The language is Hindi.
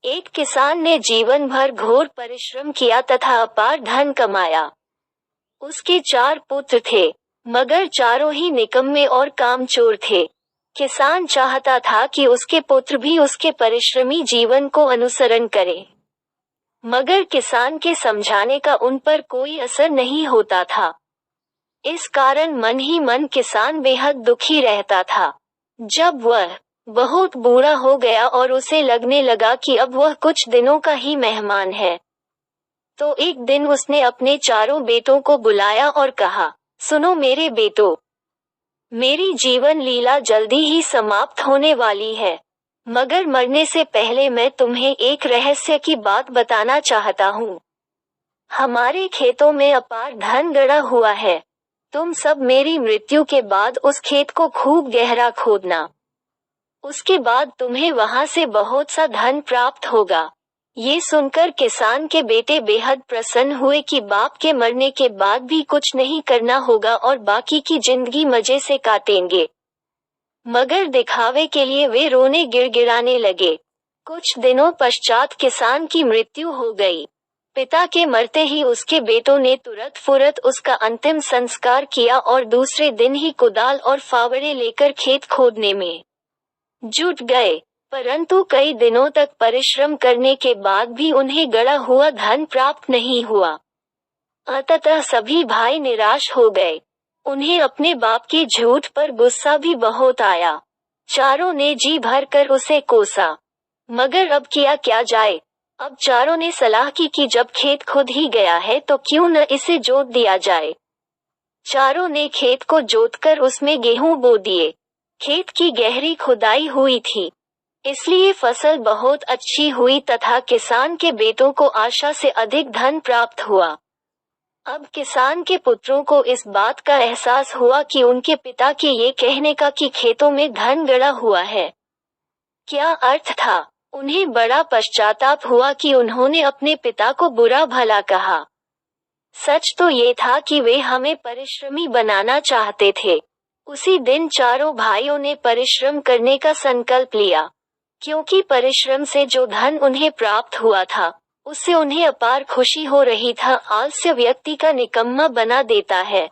एक किसान ने जीवन भर घोर परिश्रम किया तथा अपार धन कमाया। उसके 4 पुत्र थे, मगर चारों ही निकम्मे और कामचोर थे। किसान चाहता था कि उसके पुत्र भी उसके परिश्रमी जीवन को अनुसरण करें, मगर किसान के समझाने का उन पर कोई असर नहीं होता था। इस कारण मन ही मन किसान बेहद दुखी रहता था। जब वह बहुत बूढ़ा हो गया और उसे लगने लगा कि अब वह कुछ दिनों का ही मेहमान है, तो एक दिन उसने अपने चारों बेटों को बुलाया और कहा, सुनो मेरे बेटों, मेरी जीवन लीला जल्दी ही समाप्त होने वाली है, मगर मरने से पहले मैं तुम्हें एक रहस्य की बात बताना चाहता हूँ। हमारे खेतों में अपार धन गड़ा हुआ है। तुम सब मेरी मृत्यु के बाद उस खेत को खूब गहरा खोदना। उसके बाद तुम्हें वहां से बहुत सा धन प्राप्त होगा। ये सुनकर किसान के बेटे बेहद प्रसन्न हुए कि बाप के मरने के बाद भी कुछ नहीं करना होगा और बाकी की जिंदगी मजे से काटेंगे। मगर दिखावे के लिए वे रोने गिड़गिड़ाने लगे। कुछ दिनों पश्चात किसान की मृत्यु हो गई। पिता के मरते ही उसके बेटों ने तुरंत फुरत उसका अंतिम संस्कार किया और दूसरे दिन ही कुदाल और फावड़े लेकर खेत खोदने में जुट गए। परंतु कई दिनों तक परिश्रम करने के बाद भी उन्हें गड़ा हुआ धन प्राप्त नहीं हुआ। अंततः सभी भाई निराश हो गए। उन्हें अपने बाप के झूठ पर गुस्सा भी बहुत आया। चारों ने जी भरकर उसे कोसा, मगर अब किया क्या जाए। अब चारों ने सलाह की कि जब खेत खुद ही गया है तो क्यों न इसे जोत दिया जाए। चारों ने खेत को जोतकर उसमें गेहूं बो दिए। खेत की गहरी खुदाई हुई थी, इसलिए फसल बहुत अच्छी हुई तथा किसान के बेटों को आशा से अधिक धन प्राप्त हुआ। अब किसान के पुत्रों को इस बात का एहसास हुआ कि उनके पिता के ये कहने का कि खेतों में धन गड़ा हुआ है, क्या अर्थ था। उन्हें बड़ा पश्चाताप हुआ कि उन्होंने अपने पिता को बुरा भला कहा। सच तो ये था कि वे हमें परिश्रमी बनाना चाहते थे। उसी दिन चारों भाइयों ने परिश्रम करने का संकल्प लिया, क्योंकि परिश्रम से जो धन उन्हें प्राप्त हुआ था, उससे उन्हें अपार खुशी हो रही था। आलस्य व्यक्ति का निकम्मा बना देता है।